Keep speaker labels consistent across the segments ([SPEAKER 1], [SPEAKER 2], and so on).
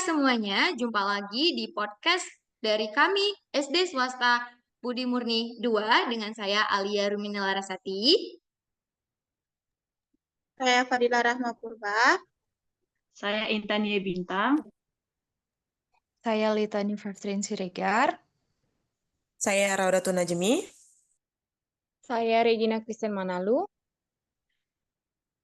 [SPEAKER 1] semuanya, jumpa lagi di podcast dari kami SD Swasta Budi Murni 2 dengan saya Alia Rumina Larasati.
[SPEAKER 2] Saya Fadila Rahma Purba.
[SPEAKER 3] Saya Intan Ye Bintang.
[SPEAKER 4] Saya Litani Fafrin Siregar.
[SPEAKER 5] Saya Raudatun Najmi.
[SPEAKER 6] Saya Regina Kristen Manalu.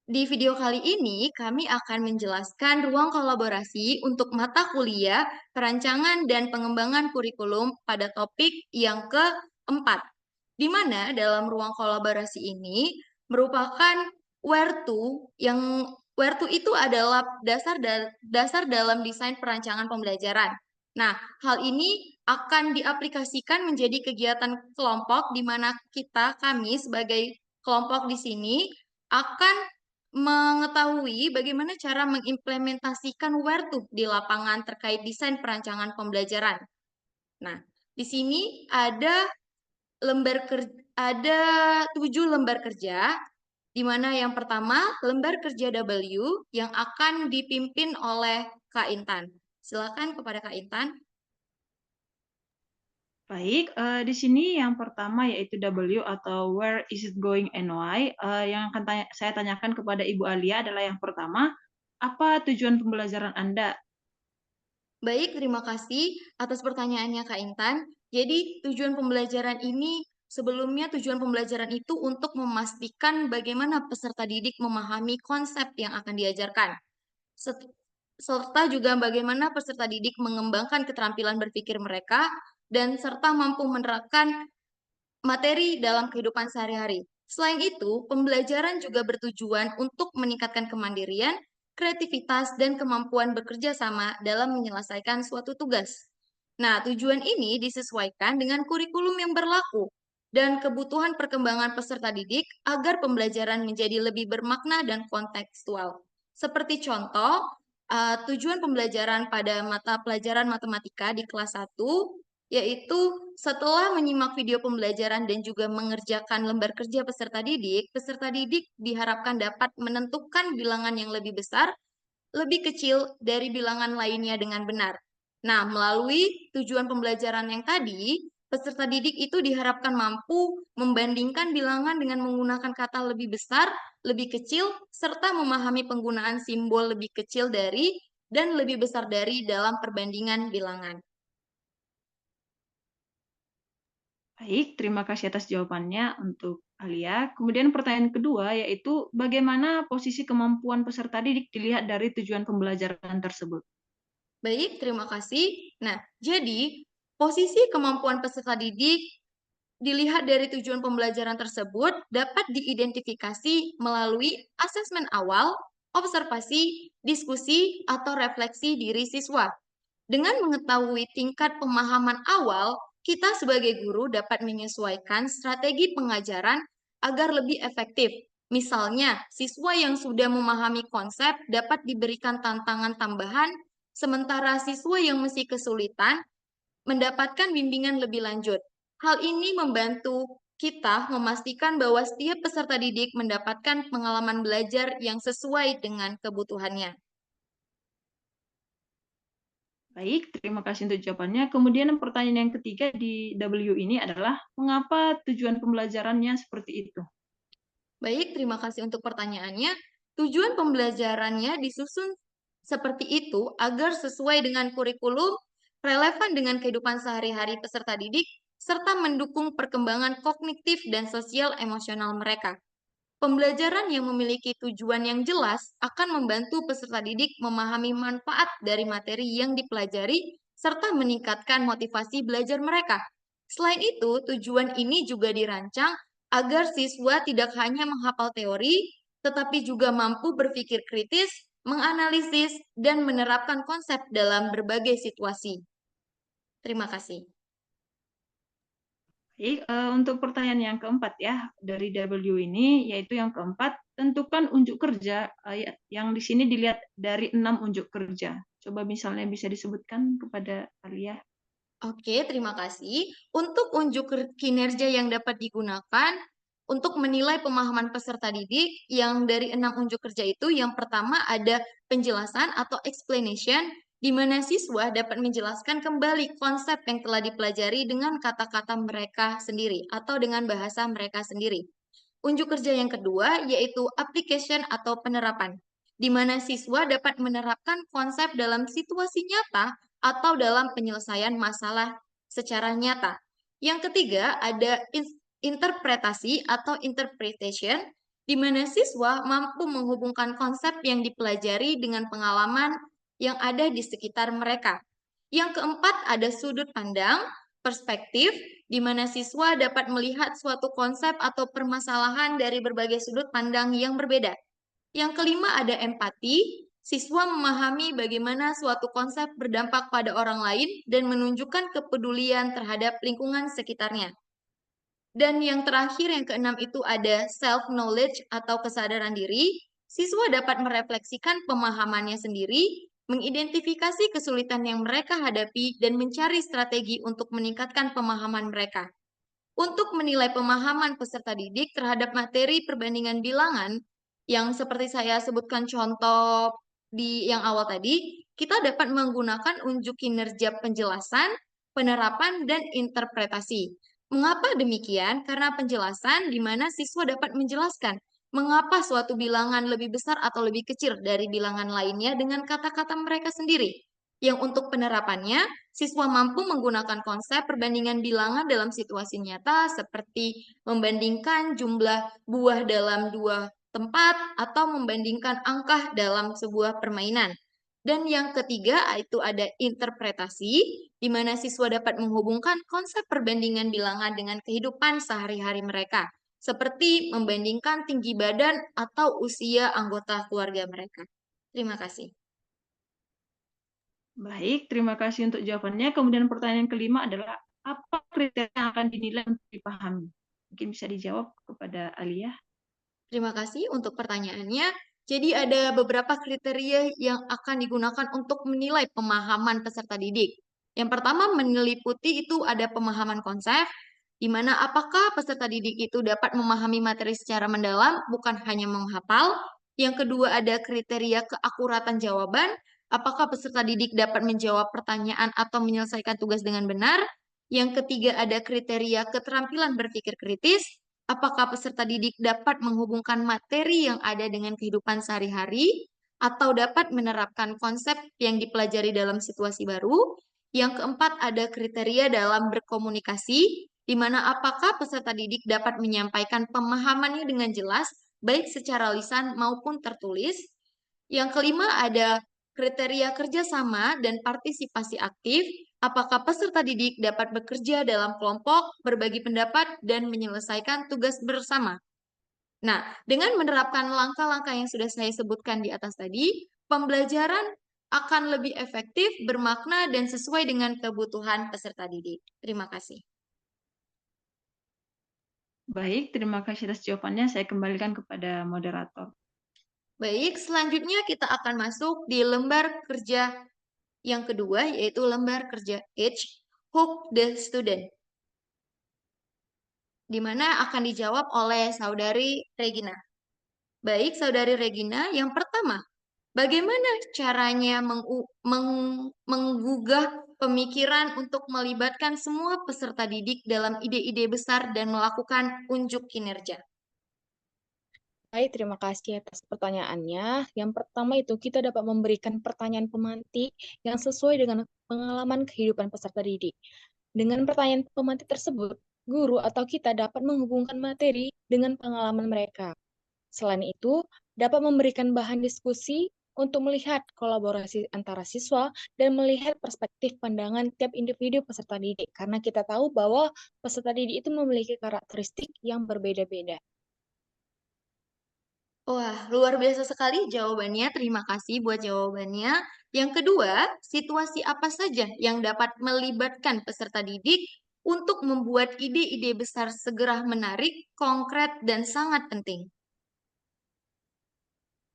[SPEAKER 1] Di video kali ini, kami akan menjelaskan ruang kolaborasi untuk mata kuliah, perancangan, dan pengembangan kurikulum pada topik yang keempat, di mana dalam ruang kolaborasi ini merupakan where to itu adalah dasar dalam desain perancangan pembelajaran. Nah, hal ini akan diaplikasikan menjadi kegiatan kelompok di mana kami sebagai kelompok di sini akan mengetahui bagaimana cara mengimplementasikan where to di lapangan terkait desain perancangan pembelajaran. Nah, di sini ada 7 lembar kerja, di mana yang pertama lembar kerja W yang akan dipimpin oleh Kak Intan. Silakan kepada Kak Intan.
[SPEAKER 3] Baik, di sini yang pertama yaitu W atau Where is it going and why. Yang akan saya tanyakan kepada Ibu Alia adalah yang pertama, apa tujuan pembelajaran Anda?
[SPEAKER 1] Baik, terima kasih atas pertanyaannya Kak Intan. Jadi tujuan pembelajaran itu untuk memastikan bagaimana peserta didik memahami konsep yang akan diajarkan. Serta juga bagaimana peserta didik mengembangkan keterampilan berpikir mereka dan serta mampu menerapkan materi dalam kehidupan sehari-hari. Selain itu, pembelajaran juga bertujuan untuk meningkatkan kemandirian, kreativitas, dan kemampuan bekerja sama dalam menyelesaikan suatu tugas. Nah, tujuan ini disesuaikan dengan kurikulum yang berlaku dan kebutuhan perkembangan peserta didik agar pembelajaran menjadi lebih bermakna dan kontekstual. Seperti contoh, tujuan pembelajaran pada mata pelajaran matematika di kelas 1 yaitu setelah menyimak video pembelajaran dan juga mengerjakan lembar kerja peserta didik diharapkan dapat menentukan bilangan yang lebih besar, lebih kecil dari bilangan lainnya dengan benar. Nah, melalui tujuan pembelajaran yang tadi, peserta didik itu diharapkan mampu membandingkan bilangan dengan menggunakan kata lebih besar, lebih kecil, serta memahami penggunaan simbol lebih kecil dari dan lebih besar dari dalam perbandingan bilangan.
[SPEAKER 3] Baik, terima kasih atas jawabannya untuk Alia. Kemudian pertanyaan kedua yaitu bagaimana posisi kemampuan peserta didik dilihat dari tujuan pembelajaran tersebut?
[SPEAKER 1] Baik, terima kasih. Nah, jadi posisi kemampuan peserta didik dilihat dari tujuan pembelajaran tersebut dapat diidentifikasi melalui asesmen awal, observasi, diskusi, atau refleksi diri siswa. Dengan mengetahui tingkat pemahaman awal, kita sebagai guru dapat menyesuaikan strategi pengajaran agar lebih efektif. Misalnya, siswa yang sudah memahami konsep dapat diberikan tantangan tambahan, sementara siswa yang masih kesulitan mendapatkan bimbingan lebih lanjut. Hal ini membantu kita memastikan bahwa setiap peserta didik mendapatkan pengalaman belajar yang sesuai dengan kebutuhannya.
[SPEAKER 3] Baik, terima kasih untuk jawabannya. Kemudian pertanyaan yang ketiga di W ini adalah mengapa tujuan pembelajarannya seperti itu?
[SPEAKER 1] Baik, terima kasih untuk pertanyaannya. Tujuan pembelajarannya disusun seperti itu agar sesuai dengan kurikulum, relevan dengan kehidupan sehari-hari peserta didik, serta mendukung perkembangan kognitif dan sosial emosional mereka. Pembelajaran yang memiliki tujuan yang jelas akan membantu peserta didik memahami manfaat dari materi yang dipelajari serta meningkatkan motivasi belajar mereka. Selain itu, tujuan ini juga dirancang agar siswa tidak hanya menghafal teori, tetapi juga mampu berpikir kritis, menganalisis, dan menerapkan konsep dalam berbagai situasi. Terima kasih.
[SPEAKER 3] Baik, untuk pertanyaan yang keempat ya dari W ini yaitu yang keempat, tentukan unjuk kerja yang di sini dilihat dari 6 unjuk kerja. Coba misalnya bisa disebutkan kepada Alia.
[SPEAKER 1] Oke, terima kasih. Untuk unjuk kinerja yang dapat digunakan untuk menilai pemahaman peserta didik yang dari 6 unjuk kerja itu, yang pertama ada penjelasan atau explanation, di mana siswa dapat menjelaskan kembali konsep yang telah dipelajari dengan kata-kata mereka sendiri atau dengan bahasa mereka sendiri. Unjuk kerja yang kedua yaitu application atau penerapan, di mana siswa dapat menerapkan konsep dalam situasi nyata atau dalam penyelesaian masalah secara nyata. Yang ketiga ada interpretasi atau interpretation, di mana siswa mampu menghubungkan konsep yang dipelajari dengan pengalaman yang ada di sekitar mereka. Yang keempat ada sudut pandang, perspektif, di mana siswa dapat melihat suatu konsep atau permasalahan dari berbagai sudut pandang yang berbeda. Yang kelima ada empati, siswa memahami bagaimana suatu konsep berdampak pada orang lain dan menunjukkan kepedulian terhadap lingkungan sekitarnya. Dan yang terakhir, yang keenam itu ada self-knowledge atau kesadaran diri. Siswa dapat merefleksikan pemahamannya sendiri, mengidentifikasi kesulitan yang mereka hadapi, dan mencari strategi untuk meningkatkan pemahaman mereka. Untuk menilai pemahaman peserta didik terhadap materi perbandingan bilangan, yang seperti saya sebutkan contoh di yang awal tadi, kita dapat menggunakan unjuk kinerja penjelasan, penerapan, dan interpretasi. Mengapa demikian? Karena penjelasan di mana siswa dapat menjelaskan mengapa suatu bilangan lebih besar atau lebih kecil dari bilangan lainnya dengan kata-kata mereka sendiri. Yang untuk penerapannya, siswa mampu menggunakan konsep perbandingan bilangan dalam situasi nyata seperti membandingkan jumlah buah dalam dua tempat atau membandingkan angka dalam sebuah permainan. Dan yang ketiga itu ada interpretasi, di mana siswa dapat menghubungkan konsep perbandingan bilangan dengan kehidupan sehari-hari mereka, seperti membandingkan tinggi badan atau usia anggota keluarga mereka. Terima kasih.
[SPEAKER 3] Baik, terima kasih untuk jawabannya. Kemudian pertanyaan kelima adalah apa kriteria yang akan dinilai untuk dipahami? Mungkin bisa dijawab kepada Alia.
[SPEAKER 1] Terima kasih untuk pertanyaannya. Jadi ada beberapa kriteria yang akan digunakan untuk menilai pemahaman peserta didik. Yang pertama meliputi itu ada pemahaman konsep, di mana apakah peserta didik itu dapat memahami materi secara mendalam, bukan hanya menghafal. Yang kedua ada kriteria keakuratan jawaban, apakah peserta didik dapat menjawab pertanyaan atau menyelesaikan tugas dengan benar. Yang ketiga ada kriteria keterampilan berpikir kritis, apakah peserta didik dapat menghubungkan materi yang ada dengan kehidupan sehari-hari atau dapat menerapkan konsep yang dipelajari dalam situasi baru. Yang keempat ada kriteria dalam berkomunikasi, di mana apakah peserta didik dapat menyampaikan pemahamannya dengan jelas, baik secara lisan maupun tertulis. Yang kelima ada kriteria kerjasama dan partisipasi aktif, apakah peserta didik dapat bekerja dalam kelompok, berbagi pendapat, dan menyelesaikan tugas bersama. Nah, dengan menerapkan langkah-langkah yang sudah saya sebutkan di atas tadi, pembelajaran akan lebih efektif, bermakna, dan sesuai dengan kebutuhan peserta didik. Terima kasih.
[SPEAKER 3] Baik, terima kasih atas jawabannya. Saya kembalikan kepada moderator.
[SPEAKER 1] Baik, selanjutnya kita akan masuk di lembar kerja yang kedua, yaitu lembar kerja H, Hook the Student, di mana akan dijawab oleh Saudari Regina. Baik, Saudari Regina, yang pertama, bagaimana caranya menggugah pemikiran untuk melibatkan semua peserta didik dalam ide-ide besar dan melakukan unjuk kinerja?
[SPEAKER 6] Baik, terima kasih atas pertanyaannya. Yang pertama itu kita dapat memberikan pertanyaan pemantik yang sesuai dengan pengalaman kehidupan peserta didik. Dengan pertanyaan pemantik tersebut, guru atau kita dapat menghubungkan materi dengan pengalaman mereka. Selain itu, dapat memberikan bahan diskusi untuk melihat kolaborasi antara siswa dan melihat perspektif pandangan tiap individu peserta didik. Karena kita tahu bahwa peserta didik itu memiliki karakteristik yang berbeda-beda.
[SPEAKER 1] Wah, luar biasa sekali jawabannya. Terima kasih buat jawabannya. Yang kedua, situasi apa saja yang dapat melibatkan peserta didik untuk membuat ide-ide besar segera menarik, konkret, dan sangat penting?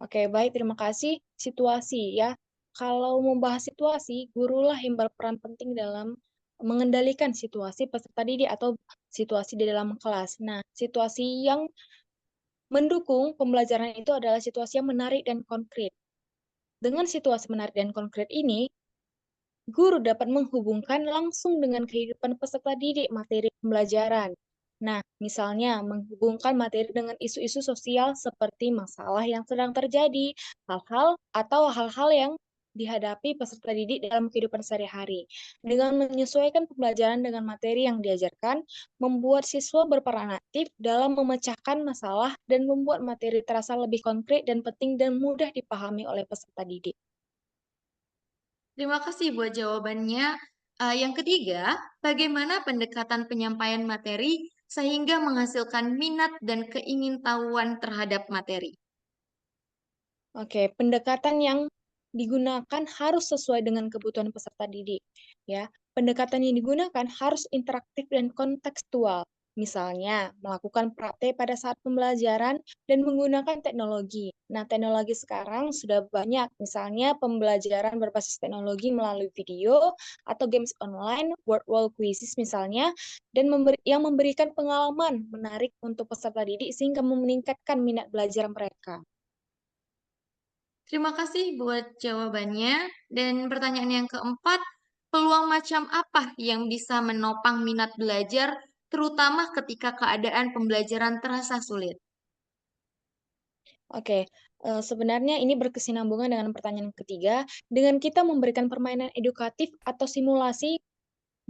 [SPEAKER 6] Oke, baik, terima kasih. Situasi ya. Kalau membahas situasi, gurulah yang berperan penting dalam mengendalikan situasi peserta didik atau situasi di dalam kelas. Nah, situasi yang mendukung pembelajaran itu adalah situasi yang menarik dan konkret. Dengan situasi menarik dan konkret ini, guru dapat menghubungkan langsung dengan kehidupan peserta didik materi pembelajaran. Nah, misalnya menghubungkan materi dengan isu-isu sosial seperti masalah yang sedang terjadi, hal-hal yang dihadapi peserta didik dalam kehidupan sehari-hari. Dengan menyesuaikan pembelajaran dengan materi yang diajarkan, membuat siswa berperan aktif dalam memecahkan masalah dan membuat materi terasa lebih konkret dan penting dan mudah dipahami oleh peserta didik.
[SPEAKER 1] Terima kasih buat jawabannya. Yang ketiga, bagaimana pendekatan penyampaian materi sehingga menghasilkan minat dan keingintahuan terhadap materi?
[SPEAKER 6] Oke, pendekatan yang digunakan harus sesuai dengan kebutuhan peserta didik. Ya, pendekatan yang digunakan harus interaktif dan kontekstual. Misalnya, melakukan praktek pada saat pembelajaran dan menggunakan teknologi. Nah, teknologi sekarang sudah banyak, misalnya pembelajaran berbasis teknologi melalui video atau games online, word wall quizzes misalnya, dan yang memberikan pengalaman menarik untuk peserta didik sehingga meningkatkan minat belajar mereka.
[SPEAKER 1] Terima kasih buat jawabannya. Dan pertanyaan yang keempat, peluang macam apa yang bisa menopang minat belajar, terutama ketika keadaan pembelajaran terasa sulit?
[SPEAKER 6] Oke, sebenarnya ini berkesinambungan dengan pertanyaan ketiga, dengan kita memberikan permainan edukatif atau simulasi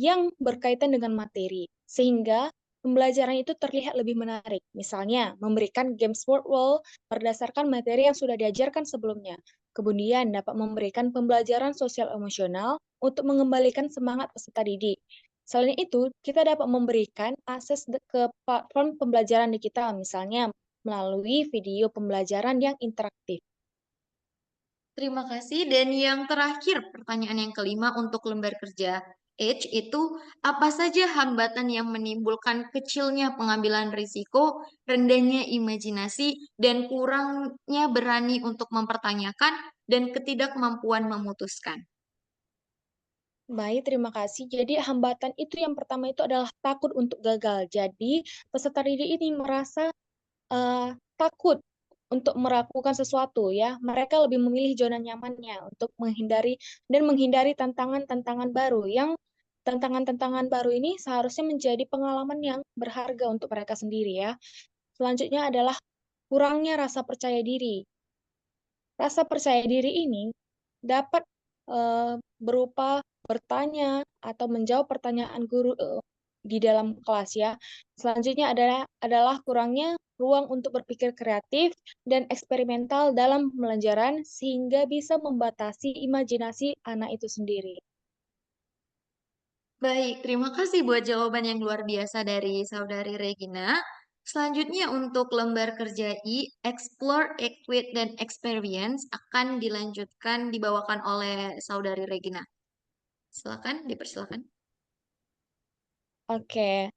[SPEAKER 6] yang berkaitan dengan materi, sehingga pembelajaran itu terlihat lebih menarik. Misalnya, memberikan games word wall berdasarkan materi yang sudah diajarkan sebelumnya. Kemudian dapat memberikan pembelajaran sosial emosional untuk mengembalikan semangat peserta didik. Selain itu, kita dapat memberikan akses ke platform pembelajaran digital, misalnya melalui video pembelajaran yang interaktif.
[SPEAKER 1] Terima kasih. Dan yang terakhir, pertanyaan yang kelima untuk lembar kerja H itu, apa saja hambatan yang menimbulkan kecilnya pengambilan risiko, rendahnya imajinasi, dan kurangnya berani untuk mempertanyakan dan ketidakmampuan memutuskan?
[SPEAKER 6] Baik, terima kasih. Jadi hambatan itu yang pertama itu adalah takut untuk gagal. Jadi peserta didik ini merasa takut untuk melakukan sesuatu ya. Mereka lebih memilih zona nyamannya untuk menghindari tantangan-tantangan baru yang tantangan-tantangan baru ini seharusnya menjadi pengalaman yang berharga untuk mereka sendiri ya. Selanjutnya adalah kurangnya rasa percaya diri. Rasa percaya diri ini dapat berupa bertanya atau menjawab pertanyaan guru di dalam kelas ya. Selanjutnya adalah kurangnya ruang untuk berpikir kreatif dan eksperimental dalam pembelajaran sehingga bisa membatasi imajinasi anak itu sendiri.
[SPEAKER 1] Baik, terima kasih buat jawaban yang luar biasa dari Saudari Regina. Selanjutnya untuk lembar kerja I, Explore, Equate, dan Experience akan dilanjutkan dibawakan oleh Saudari Regina. Silakan, dipersilakan.
[SPEAKER 6] Oke,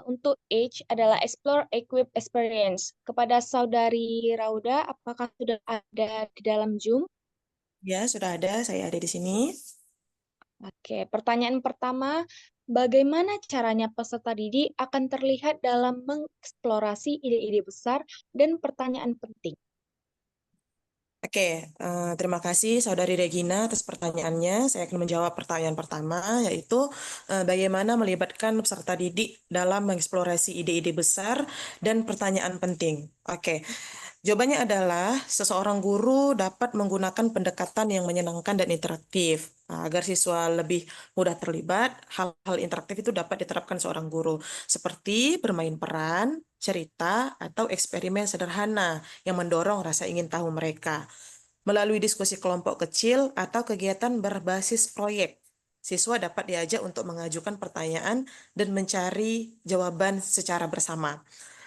[SPEAKER 6] untuk age adalah Explore, Equip, Experience. Kepada Saudari Rauda, apakah sudah ada di dalam Zoom?
[SPEAKER 5] Ya, sudah ada. Saya ada di sini.
[SPEAKER 6] Oke, pertanyaan pertama, bagaimana caranya peserta didik akan terlihat dalam mengeksplorasi ide-ide besar dan pertanyaan penting?
[SPEAKER 5] Oke, terima kasih Saudari Regina atas pertanyaannya. Saya akan menjawab pertanyaan pertama, yaitu bagaimana melibatkan peserta didik dalam mengeksplorasi ide-ide besar dan pertanyaan penting. Oke, jawabannya adalah seseorang guru dapat menggunakan pendekatan yang menyenangkan dan interaktif. Agar siswa lebih mudah terlibat, hal-hal interaktif itu dapat diterapkan seorang guru, seperti bermain peran, cerita, atau eksperimen sederhana yang mendorong rasa ingin tahu mereka. Melalui diskusi kelompok kecil atau kegiatan berbasis proyek, siswa dapat diajak untuk mengajukan pertanyaan dan mencari jawaban secara bersama.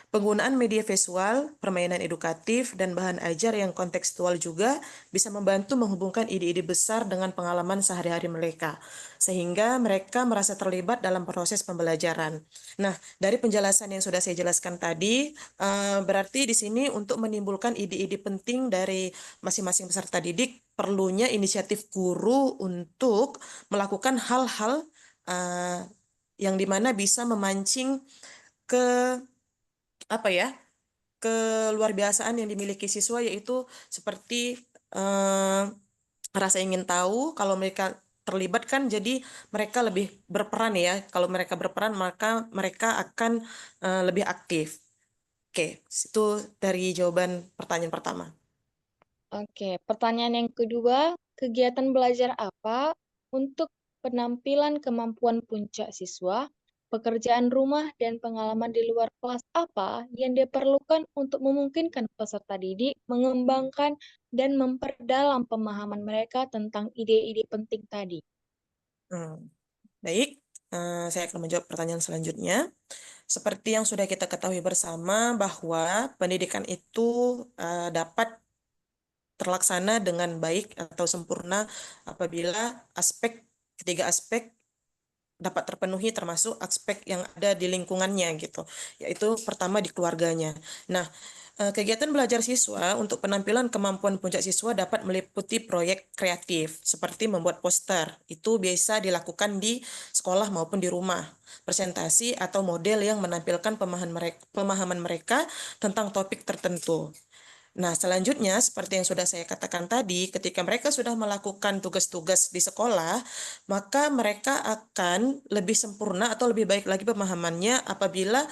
[SPEAKER 5] Penggunaan media visual, permainan edukatif, dan bahan ajar yang kontekstual juga bisa membantu menghubungkan ide-ide besar dengan pengalaman sehari-hari mereka, sehingga mereka merasa terlibat dalam proses pembelajaran. Nah, dari penjelasan yang sudah saya jelaskan tadi, berarti di sini untuk menimbulkan ide-ide penting dari masing-masing peserta didik, perlunya inisiatif guru untuk melakukan hal-hal yang dimana bisa memancing ke apa ya, keluar biasaan yang dimiliki siswa, yaitu seperti rasa ingin tahu. Kalau mereka terlibat kan jadi mereka lebih berperan ya. Kalau mereka berperan maka mereka akan lebih aktif. Oke, itu dari jawaban pertanyaan pertama.
[SPEAKER 6] Oke, pertanyaan yang kedua, kegiatan belajar apa untuk penampilan kemampuan puncak siswa, pekerjaan rumah, dan pengalaman di luar kelas apa yang diperlukan untuk memungkinkan peserta didik mengembangkan dan memperdalam pemahaman mereka tentang ide-ide penting tadi?
[SPEAKER 5] Baik, saya akan menjawab pertanyaan selanjutnya. Seperti yang sudah kita ketahui bersama bahwa pendidikan itu dapat terlaksana dengan baik atau sempurna apabila ketiga aspek dapat terpenuhi, termasuk aspek yang ada di lingkungannya gitu, yaitu pertama di keluarganya. Nah, kegiatan belajar siswa untuk penampilan kemampuan puncak siswa dapat meliputi proyek kreatif seperti membuat poster. Itu biasa dilakukan di sekolah maupun di rumah. Presentasi atau model yang menampilkan pemahaman mereka tentang topik tertentu. Nah, selanjutnya seperti yang sudah saya katakan tadi, ketika mereka sudah melakukan tugas-tugas di sekolah, maka mereka akan lebih sempurna atau lebih baik lagi pemahamannya apabila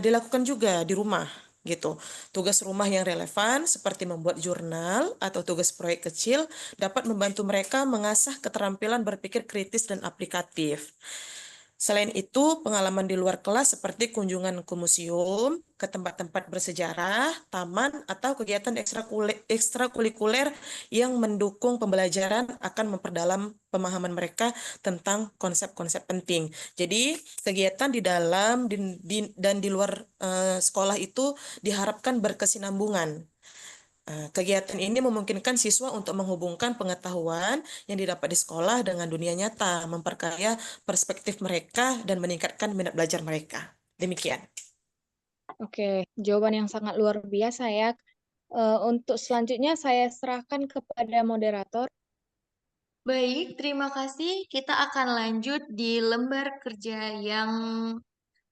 [SPEAKER 5] dilakukan juga di rumah gitu. Tugas rumah yang relevan seperti membuat jurnal atau tugas proyek kecil dapat membantu mereka mengasah keterampilan berpikir kritis dan aplikatif. Selain itu, pengalaman di luar kelas seperti kunjungan ke museum, ke tempat-tempat bersejarah, taman, atau kegiatan ekstrakurikuler yang mendukung pembelajaran akan memperdalam pemahaman mereka tentang konsep-konsep penting. Jadi, kegiatan di dalam dan di luar sekolah itu diharapkan berkesinambungan. Kegiatan ini memungkinkan siswa untuk menghubungkan pengetahuan yang didapat di sekolah dengan dunia nyata, memperkaya perspektif mereka, dan meningkatkan minat belajar mereka. Demikian.
[SPEAKER 6] Oke, jawaban yang sangat luar biasa ya. Untuk selanjutnya saya serahkan kepada moderator.
[SPEAKER 1] Baik, terima kasih. Kita akan lanjut di lembar kerja yang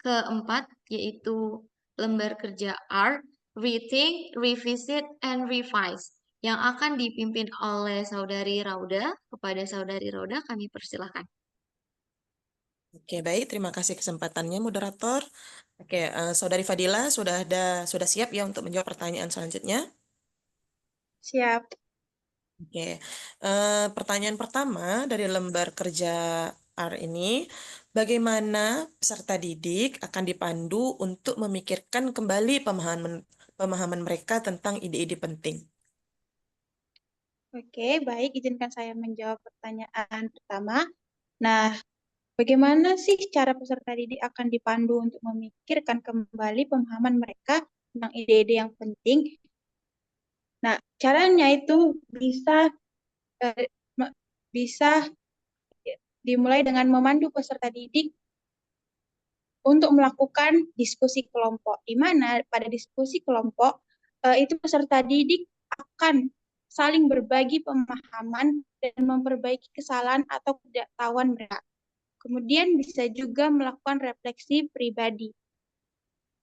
[SPEAKER 1] keempat, yaitu lembar kerja R, Rethink, Revisit, and Revise, yang akan dipimpin oleh Saudari Rauda. Kepada Saudari Rauda, kami persilahkan.
[SPEAKER 5] Oke, baik. Terima kasih kesempatannya, moderator. Oke, Saudari Fadila sudah siap ya untuk menjawab pertanyaan selanjutnya?
[SPEAKER 2] Siap.
[SPEAKER 5] Oke, pertanyaan pertama dari lembar kerja R ini, bagaimana peserta didik akan dipandu untuk memikirkan kembali pemahaman mereka tentang ide-ide penting?
[SPEAKER 2] Oke, baik. Izinkan saya menjawab pertanyaan pertama. Nah, bagaimana sih cara peserta didik akan dipandu untuk memikirkan kembali pemahaman mereka tentang ide-ide yang penting? Nah, caranya itu eh, bisa dimulai dengan memandu peserta didik untuk melakukan diskusi kelompok, di mana pada diskusi kelompok itu peserta didik akan saling berbagi pemahaman dan memperbaiki kesalahan atau ketidaktahuan mereka. Kemudian bisa juga melakukan refleksi pribadi,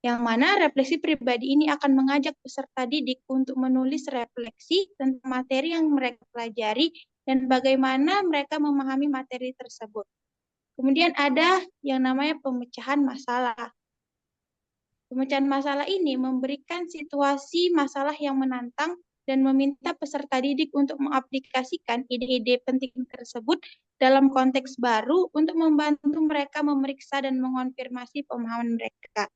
[SPEAKER 2] yang mana refleksi pribadi ini akan mengajak peserta didik untuk menulis refleksi tentang materi yang mereka pelajari dan bagaimana mereka memahami materi tersebut. Kemudian ada yang namanya pemecahan masalah. Pemecahan masalah ini memberikan situasi masalah yang menantang dan meminta peserta didik untuk mengaplikasikan ide-ide penting tersebut dalam konteks baru untuk membantu mereka memeriksa dan mengonfirmasi pemahaman mereka.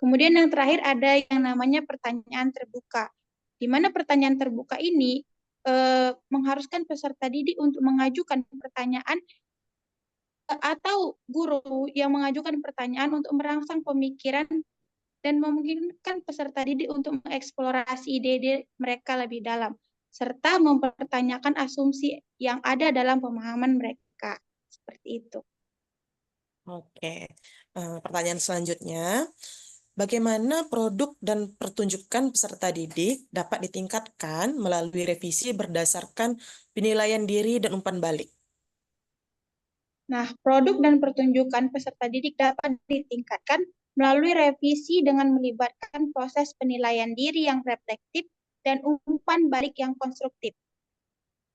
[SPEAKER 2] Kemudian yang terakhir ada yang namanya pertanyaan terbuka, di mana pertanyaan terbuka ini mengharuskan peserta didik untuk mengajukan pertanyaan atau guru yang mengajukan pertanyaan untuk merangsang pemikiran dan memungkinkan peserta didik untuk mengeksplorasi ide-ide mereka lebih dalam, serta mempertanyakan asumsi yang ada dalam pemahaman mereka. Seperti itu.
[SPEAKER 5] Oke, pertanyaan selanjutnya. Bagaimana produk dan pertunjukan peserta didik dapat ditingkatkan melalui revisi berdasarkan penilaian diri dan umpan balik?
[SPEAKER 2] Nah, produk dan pertunjukan peserta didik dapat ditingkatkan melalui revisi dengan melibatkan proses penilaian diri yang reflektif dan umpan balik yang konstruktif.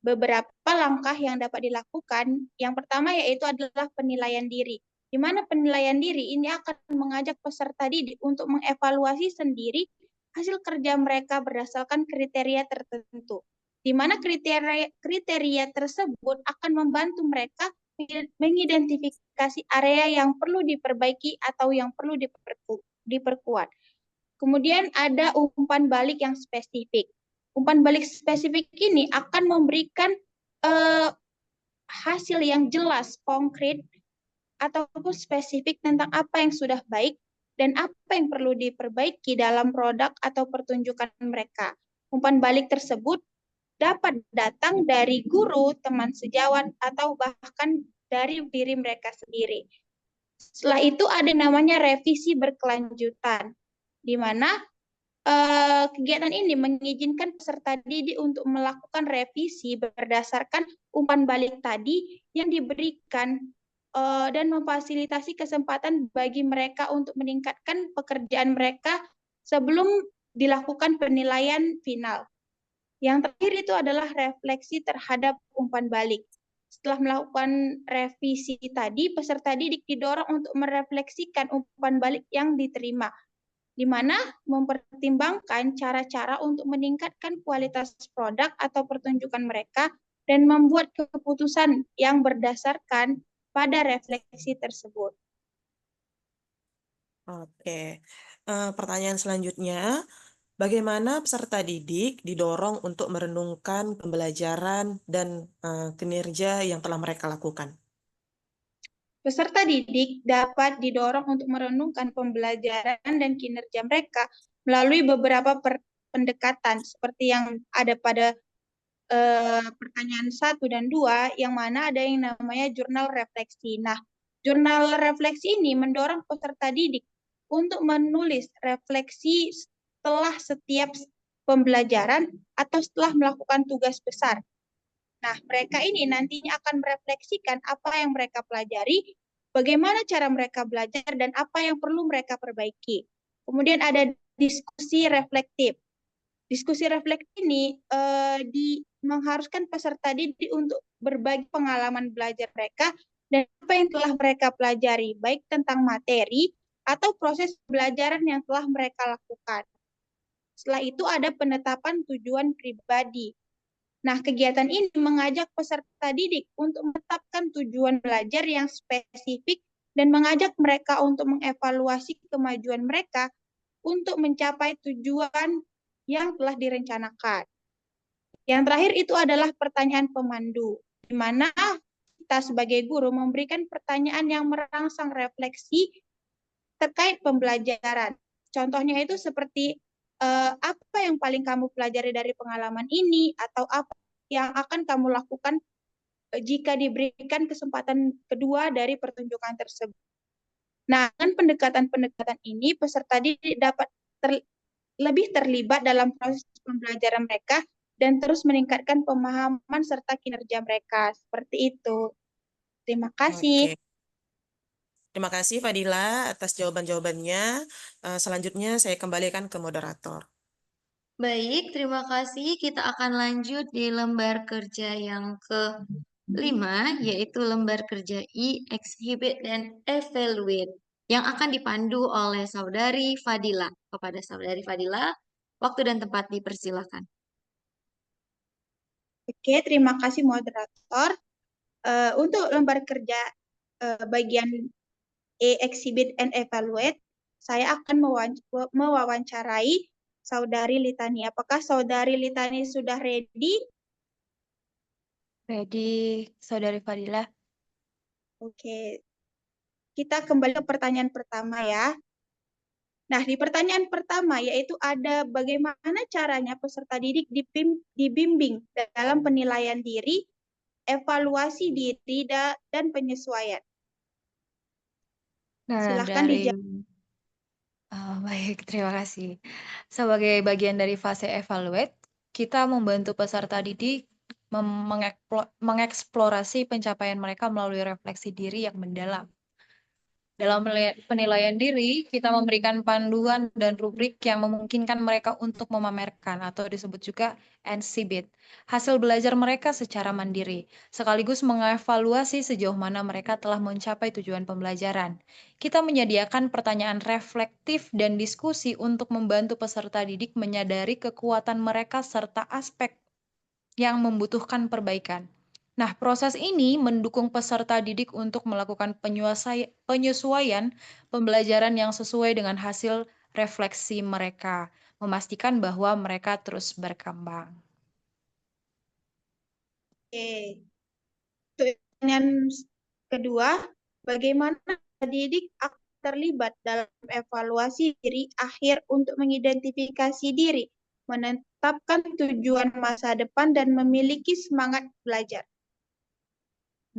[SPEAKER 2] beberapa langkah yang dapat dilakukan. Yang pertama yaitu adalah penilaian diri, di mana penilaian diri ini akan mengajak peserta didik untuk mengevaluasi sendiri hasil kerja mereka berdasarkan kriteria tertentu, di mana kriteria tersebut akan membantu mereka mengidentifikasi area yang perlu diperbaiki atau yang perlu diperkuat. Kemudian ada umpan balik yang spesifik. Umpan balik spesifik ini akan memberikan hasil yang jelas, konkret, ataupun spesifik tentang apa yang sudah baik dan apa yang perlu diperbaiki dalam produk atau pertunjukan mereka. Umpan balik tersebut dapat datang dari guru, teman sejawat, atau bahkan dari diri mereka sendiri. Setelah itu ada namanya revisi berkelanjutan, di mana kegiatan ini mengizinkan peserta didik untuk melakukan revisi berdasarkan umpan balik tadi yang diberikan dan memfasilitasi kesempatan bagi mereka untuk meningkatkan pekerjaan mereka sebelum dilakukan penilaian final. Yang terakhir itu adalah refleksi terhadap umpan balik. Setelah melakukan revisi tadi, peserta didik didorong untuk merefleksikan umpan balik yang diterima, di mana mempertimbangkan cara-cara untuk meningkatkan kualitas produk atau pertunjukan mereka dan membuat keputusan yang berdasarkan pada refleksi tersebut.
[SPEAKER 5] Oke, pertanyaan selanjutnya, bagaimana peserta didik didorong untuk merenungkan pembelajaran dan kinerja yang telah mereka lakukan?
[SPEAKER 2] Peserta didik dapat didorong untuk merenungkan pembelajaran dan kinerja mereka melalui beberapa pendekatan seperti yang ada pada pertanyaan 1 dan 2, yang mana ada yang namanya jurnal refleksi. Nah, jurnal refleksi ini mendorong peserta didik untuk menulis refleksi setelah setiap pembelajaran atau setelah melakukan tugas besar. Nah, mereka ini nantinya akan merefleksikan apa yang mereka pelajari, bagaimana cara mereka belajar, dan apa yang perlu mereka perbaiki. Kemudian ada diskusi reflektif. Diskusi reflektif ini mengharuskan peserta didik untuk berbagi pengalaman belajar mereka dan apa yang telah mereka pelajari, baik tentang materi atau proses pembelajaran yang telah mereka lakukan. Setelah itu ada penetapan tujuan pribadi. Nah, kegiatan ini mengajak peserta didik untuk menetapkan tujuan belajar yang spesifik dan mengajak mereka untuk mengevaluasi kemajuan mereka untuk mencapai tujuan yang telah direncanakan. Yang terakhir itu adalah pertanyaan pemandu, di mana kita sebagai guru memberikan pertanyaan yang merangsang refleksi terkait pembelajaran. Contohnya itu seperti apa yang paling kamu pelajari dari pengalaman ini, atau apa yang akan kamu lakukan jika diberikan kesempatan kedua dari pertunjukan tersebut. Nah, dengan pendekatan-pendekatan ini, peserta didik dapat lebih terlibat dalam proses pembelajaran mereka dan terus meningkatkan pemahaman serta kinerja mereka. Seperti itu. Terima kasih.
[SPEAKER 5] Oke. Terima kasih Fadila atas jawaban-jawabannya. Selanjutnya saya kembalikan ke moderator.
[SPEAKER 1] Baik, terima kasih. Kita akan lanjut di lembar kerja yang ke-5, yaitu lembar kerja I, Exhibit dan Evaluate, yang akan dipandu oleh Saudari Fadila. Kepada Saudari Fadila, waktu dan tempat dipersilakan.
[SPEAKER 2] Oke, terima kasih moderator. Untuk lembar kerja bagian E, Exhibit and Evaluate, saya akan mewawancarai Saudari Litani. Apakah Saudari Litani sudah ready?
[SPEAKER 4] Ready, Saudari Fadila.
[SPEAKER 2] Oke. Kita kembali ke pertanyaan pertama ya. Nah, di pertanyaan pertama yaitu ada bagaimana caranya peserta didik dibimbing dalam penilaian diri, evaluasi diri, dan penyesuaian.
[SPEAKER 4] Nah,
[SPEAKER 2] Silahkan dijawab.
[SPEAKER 4] baik, terima kasih. Sebagai bagian dari fase evaluate, kita membantu peserta didik mengeksplorasi pencapaian mereka melalui refleksi diri yang mendalam. Dalam penilaian diri, kita memberikan panduan dan rubrik yang memungkinkan mereka untuk memamerkan atau disebut juga exhibit hasil belajar mereka secara mandiri, sekaligus mengevaluasi sejauh mana mereka telah mencapai tujuan pembelajaran. Kita menyediakan pertanyaan reflektif dan diskusi untuk membantu peserta didik menyadari kekuatan mereka serta aspek yang membutuhkan perbaikan. Nah, proses ini mendukung peserta didik untuk melakukan penyesuaian pembelajaran yang sesuai dengan hasil refleksi mereka, memastikan bahwa mereka terus berkembang.
[SPEAKER 2] Oke. Pertanyaan kedua, bagaimana didik akan terlibat dalam evaluasi diri akhir untuk mengidentifikasi diri, menetapkan tujuan masa depan, dan memiliki semangat belajar?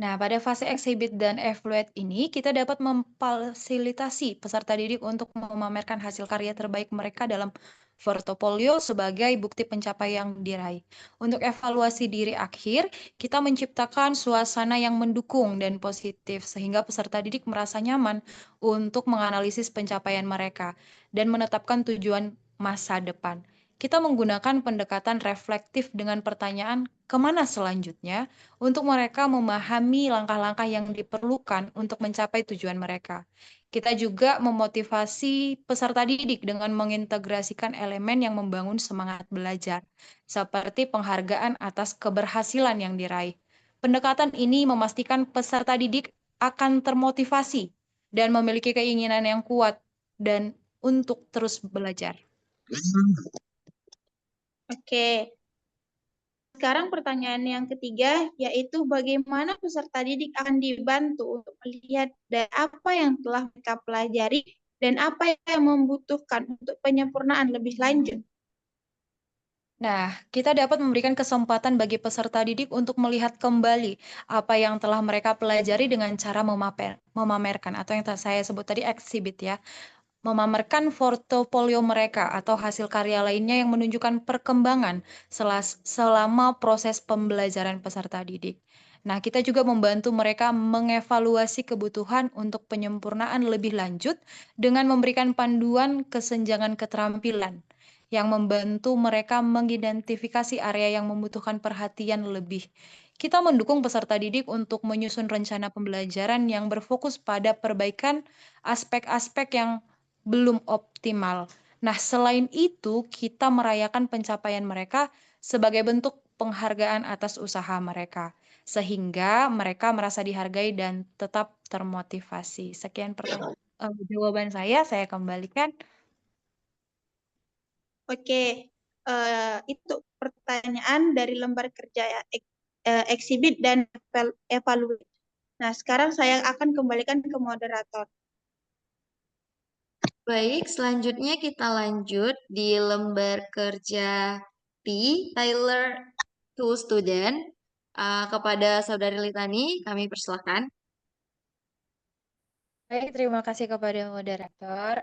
[SPEAKER 4] Nah, pada fase exhibit dan evaluate ini, kita dapat memfasilitasi peserta didik untuk memamerkan hasil karya terbaik mereka dalam portofolio sebagai bukti pencapaian yang diraih. Untuk evaluasi diri akhir, kita menciptakan suasana yang mendukung dan positif sehingga peserta didik merasa nyaman untuk menganalisis pencapaian mereka dan menetapkan tujuan masa depan. Kita menggunakan pendekatan reflektif dengan pertanyaan, kemana selanjutnya? Untuk mereka memahami langkah-langkah yang diperlukan untuk mencapai tujuan mereka. Kita juga memotivasi peserta didik dengan mengintegrasikan elemen yang membangun semangat belajar, seperti penghargaan atas keberhasilan yang diraih. Pendekatan ini memastikan peserta didik akan termotivasi dan memiliki keinginan yang kuat dan untuk terus belajar.
[SPEAKER 2] Oke. Sekarang pertanyaan yang ketiga, yaitu bagaimana peserta didik akan dibantu untuk melihat dari apa yang telah mereka pelajari dan apa yang membutuhkan untuk penyempurnaan lebih lanjut.
[SPEAKER 4] Nah, kita dapat memberikan kesempatan bagi peserta didik untuk melihat kembali apa yang telah mereka pelajari dengan cara memamerkan atau yang saya sebut tadi exhibit ya. Memamerkan portofolio mereka atau hasil karya lainnya yang menunjukkan perkembangan selama proses pembelajaran peserta didik. Nah, kita juga membantu mereka mengevaluasi kebutuhan untuk penyempurnaan lebih lanjut dengan memberikan panduan kesenjangan keterampilan yang membantu mereka mengidentifikasi area yang membutuhkan perhatian lebih. Kita mendukung peserta didik untuk menyusun rencana pembelajaran yang berfokus pada perbaikan aspek-aspek yang belum optimal. Nah, selain itu, kita merayakan pencapaian mereka sebagai bentuk penghargaan atas usaha mereka, sehingga mereka merasa dihargai dan tetap termotivasi. Sekian jawaban saya kembalikan.
[SPEAKER 2] Oke, itu pertanyaan dari lembar kerja exhibit dan evaluate. Nah, sekarang saya akan kembalikan ke moderator.
[SPEAKER 1] Baik, selanjutnya kita lanjut di lembar kerja P, Tyler to Student. Kepada Saudari Litani, kami persilakan.
[SPEAKER 4] Baik, terima kasih kepada moderator,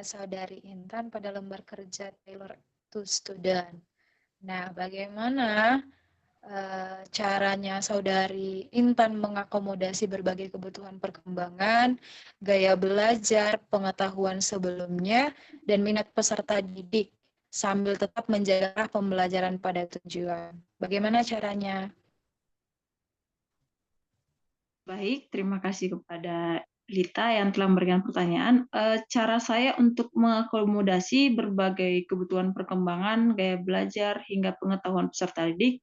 [SPEAKER 4] Saudari Intan pada lembar kerja Taylor to Student. Nah, bagaimana caranya Saudari Intan mengakomodasi berbagai kebutuhan perkembangan, gaya belajar, pengetahuan sebelumnya, dan minat peserta didik, sambil tetap menjaga arah pembelajaran pada tujuan. Bagaimana caranya?
[SPEAKER 3] Baik, terima kasih kepada Lita yang telah memberikan pertanyaan. Cara saya untuk mengakomodasi berbagai kebutuhan perkembangan, gaya belajar, hingga pengetahuan peserta didik,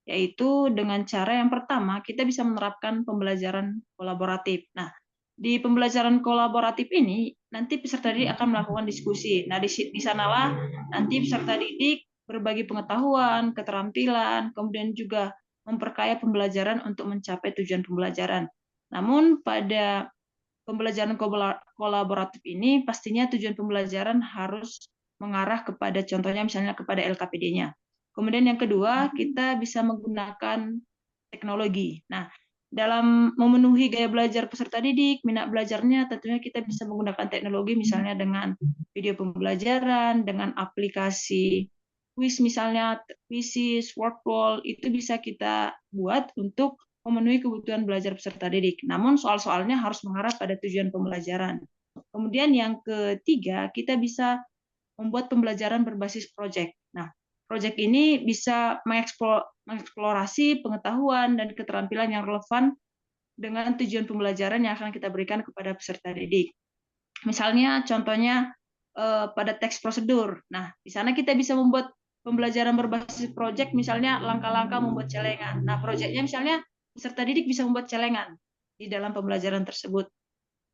[SPEAKER 3] yaitu dengan cara yang pertama, kita bisa menerapkan pembelajaran kolaboratif. Nah, di pembelajaran kolaboratif ini, nanti peserta didik akan melakukan diskusi. Nah, di sanalah nanti peserta didik berbagi pengetahuan, keterampilan, kemudian juga memperkaya pembelajaran untuk mencapai tujuan pembelajaran. Namun pada pembelajaran kolaboratif ini pastinya tujuan pembelajaran harus mengarah kepada contohnya misalnya kepada LKPD-nya. Kemudian yang kedua, kita bisa menggunakan teknologi. Nah, dalam memenuhi gaya belajar peserta didik, minat belajarnya tentunya kita bisa menggunakan teknologi misalnya dengan video pembelajaran, dengan aplikasi quiz misalnya, quizzes, workwall, itu bisa kita buat untuk memenuhi kebutuhan belajar peserta didik. Namun soal-soalnya harus mengarah pada tujuan pembelajaran. Kemudian yang ketiga, kita bisa membuat pembelajaran berbasis proyek. Nah, proyek ini bisa mengeksplorasi pengetahuan dan keterampilan yang relevan dengan tujuan pembelajaran yang akan kita berikan kepada peserta didik. Misalnya, contohnya pada teks prosedur. Nah, di sana kita bisa membuat pembelajaran berbasis proyek, misalnya langkah-langkah membuat celengan. Nah, proyeknya misalnya peserta didik bisa membuat celengan di dalam pembelajaran tersebut.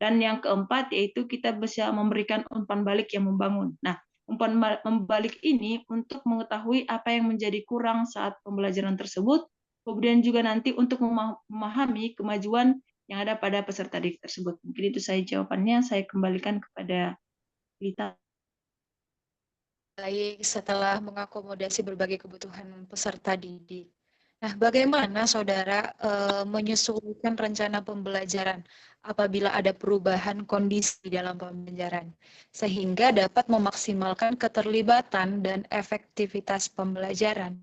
[SPEAKER 3] Dan yang keempat yaitu kita bisa memberikan umpan balik yang membangun. Nah, umpan balik ini untuk mengetahui apa yang menjadi kurang saat pembelajaran tersebut, kemudian juga nanti untuk memahami kemajuan yang ada pada peserta didik tersebut. Mungkin itu saya jawabannya, saya kembalikan kepada Lita.
[SPEAKER 4] Baik, setelah mengakomodasi berbagai kebutuhan peserta didik. Nah, bagaimana saudara menyesuaikan rencana pembelajaran apabila ada perubahan kondisi dalam pembelajaran, sehingga dapat memaksimalkan keterlibatan dan efektivitas pembelajaran?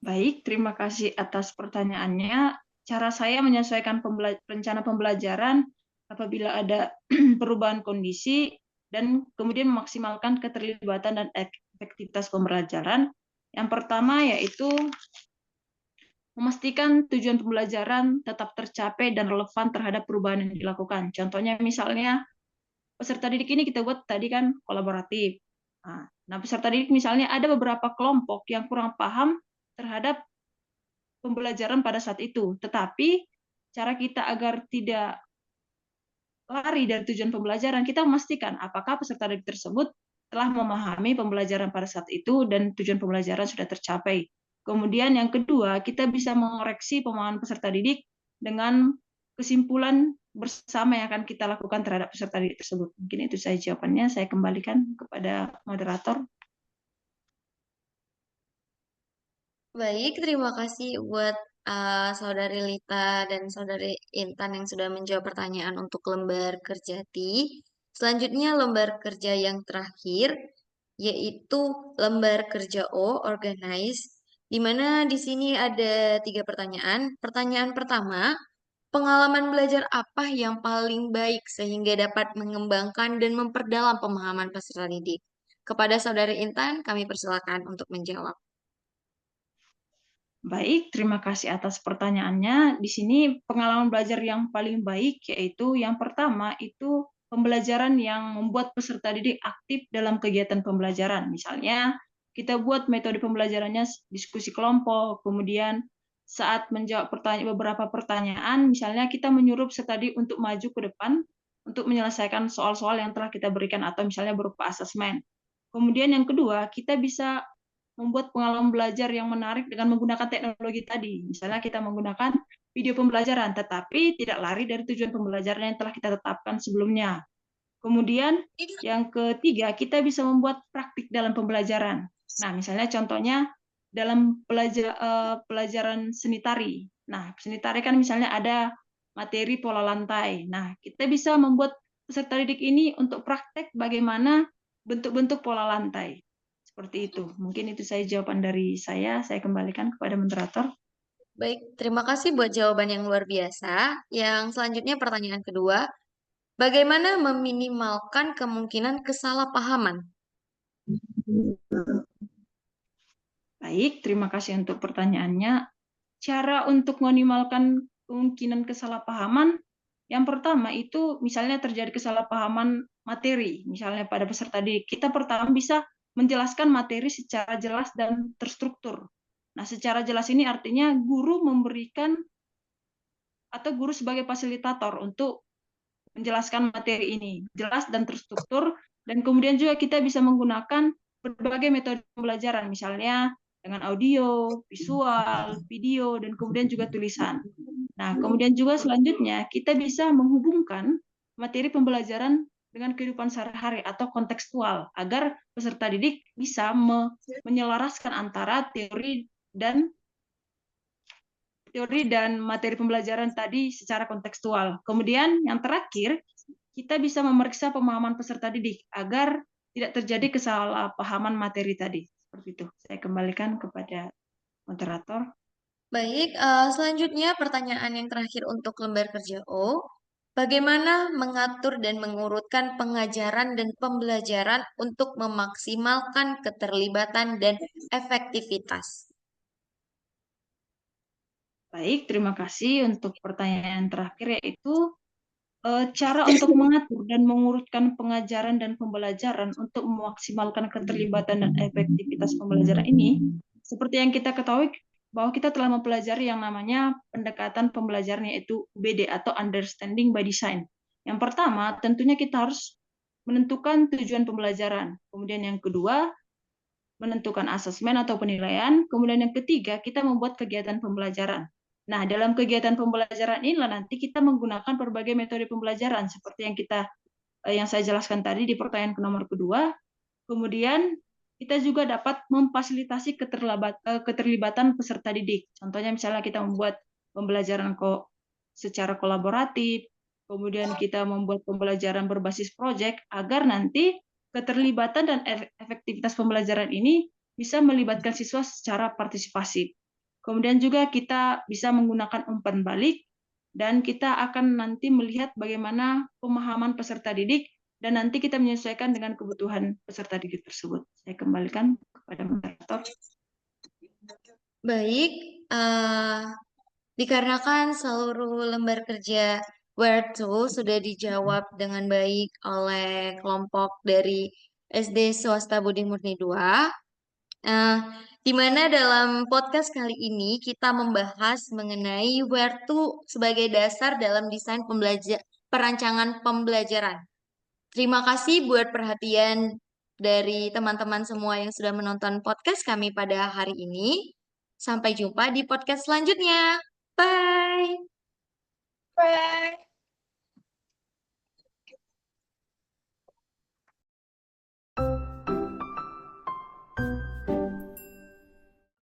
[SPEAKER 3] Baik, terima kasih atas pertanyaannya. Cara saya menyesuaikan rencana pembelajaran apabila ada perubahan kondisi dan kemudian memaksimalkan keterlibatan dan efektivitas pembelajaran. Yang pertama yaitu memastikan tujuan pembelajaran tetap tercapai dan relevan terhadap perubahan yang dilakukan. Contohnya misalnya peserta didik ini kita buat tadi kan kolaboratif. Nah, peserta didik misalnya ada beberapa kelompok yang kurang paham terhadap pembelajaran pada saat itu. Tetapi cara kita agar tidak lari dari tujuan pembelajaran, kita memastikan apakah peserta didik tersebut telah memahami pembelajaran pada saat itu dan tujuan pembelajaran sudah tercapai. Kemudian yang kedua, kita bisa mengoreksi pemahaman peserta didik dengan kesimpulan bersama yang akan kita lakukan terhadap peserta didik tersebut. Mungkin itu saya jawabannya, saya kembalikan kepada moderator.
[SPEAKER 1] Baik, terima kasih buat Saudari Lita dan Saudari Intan yang sudah menjawab pertanyaan untuk lembar kerja T. Selanjutnya lembar kerja yang terakhir, yaitu lembar kerja O, organize, di mana di sini ada 3 pertanyaan. Pertanyaan pertama, pengalaman belajar apa yang paling baik sehingga dapat mengembangkan dan memperdalam pemahaman peserta didik? Kepada Saudari Intan, kami persilakan untuk menjawab.
[SPEAKER 3] Baik, terima kasih atas pertanyaannya. Di sini pengalaman belajar yang paling baik yaitu yang pertama itu pembelajaran yang membuat peserta didik aktif dalam kegiatan pembelajaran. Misalnya, kita buat metode pembelajarannya diskusi kelompok, kemudian saat menjawab beberapa pertanyaan, misalnya kita menyuruh peserta didik untuk maju ke depan untuk menyelesaikan soal-soal yang telah kita berikan atau misalnya berupa asesmen. Kemudian yang kedua, kita bisa membuat pengalaman belajar yang menarik dengan menggunakan teknologi tadi. Misalnya kita menggunakan video pembelajaran, tetapi tidak lari dari tujuan pembelajaran yang telah kita tetapkan sebelumnya. Kemudian yang ketiga, kita bisa membuat praktik dalam pembelajaran. Nah, misalnya contohnya dalam pelajaran seni tari. Nah, seni tari kan misalnya ada materi pola lantai. Nah, kita bisa membuat peserta didik ini untuk praktek bagaimana bentuk-bentuk pola lantai. Seperti itu. Mungkin itu saya jawaban dari saya. Saya kembalikan kepada moderator.
[SPEAKER 1] Baik, terima kasih buat jawaban yang luar biasa. Yang selanjutnya pertanyaan kedua, bagaimana meminimalkan kemungkinan kesalahpahaman?
[SPEAKER 3] Baik, terima kasih untuk pertanyaannya. Cara untuk meminimalkan kemungkinan kesalahpahaman, yang pertama itu misalnya terjadi kesalahpahaman materi, misalnya pada peserta didik. Kita pertama bisa menjelaskan materi secara jelas dan terstruktur. Nah, secara jelas ini artinya guru memberikan atau guru sebagai fasilitator untuk menjelaskan materi ini jelas dan terstruktur, dan kemudian juga kita bisa menggunakan berbagai metode pembelajaran, misalnya dengan audio, visual, video, dan kemudian juga tulisan. Nah, kemudian juga selanjutnya kita bisa menghubungkan materi pembelajaran dengan kehidupan sehari-hari atau kontekstual agar peserta didik bisa menyelaraskan antara teori dan materi pembelajaran tadi secara kontekstual. Kemudian yang terakhir, kita bisa memeriksa pemahaman peserta didik agar tidak terjadi kesalahpahaman materi tadi. Seperti itu. Saya kembalikan kepada Moderator.
[SPEAKER 1] Baik, selanjutnya pertanyaan yang terakhir untuk lembar kerja O. Bagaimana mengatur dan mengurutkan pengajaran dan pembelajaran untuk memaksimalkan keterlibatan dan efektivitas?
[SPEAKER 3] Baik, terima kasih untuk pertanyaan terakhir, yaitu cara untuk mengatur dan mengurutkan pengajaran dan pembelajaran untuk memaksimalkan keterlibatan dan efektivitas pembelajaran ini, seperti yang kita ketahui bahwa kita telah mempelajari yang namanya pendekatan pembelajaran, yaitu UBD atau Understanding by Design. Yang pertama, tentunya kita harus menentukan tujuan pembelajaran. Kemudian yang kedua, menentukan asesmen atau penilaian. Kemudian yang ketiga, kita membuat kegiatan pembelajaran. Nah, dalam kegiatan pembelajaran inilah nanti kita menggunakan berbagai metode pembelajaran seperti yang saya jelaskan tadi di pertanyaan nomor kedua. Kemudian kita juga dapat memfasilitasi keterlibatan peserta didik. Contohnya misalnya kita membuat pembelajaran secara kolaboratif, kemudian kita membuat pembelajaran berbasis proyek agar nanti keterlibatan dan efektivitas pembelajaran ini bisa melibatkan siswa secara partisipasi. Kemudian juga kita bisa menggunakan umpan balik dan kita akan nanti melihat bagaimana pemahaman peserta didik dan nanti kita menyesuaikan dengan kebutuhan peserta didik tersebut. Saya kembalikan kepada moderator.
[SPEAKER 1] Baik, dikarenakan seluruh lembar kerja Where to sudah dijawab dengan baik oleh kelompok dari SD Swasta Budi Murni 2, di mana dalam podcast kali ini kita membahas mengenai Where to sebagai dasar dalam desain perancangan pembelajaran. Terima kasih buat perhatian dari teman-teman semua yang sudah menonton podcast kami pada hari ini. Sampai jumpa di podcast selanjutnya. Bye.
[SPEAKER 2] Bye.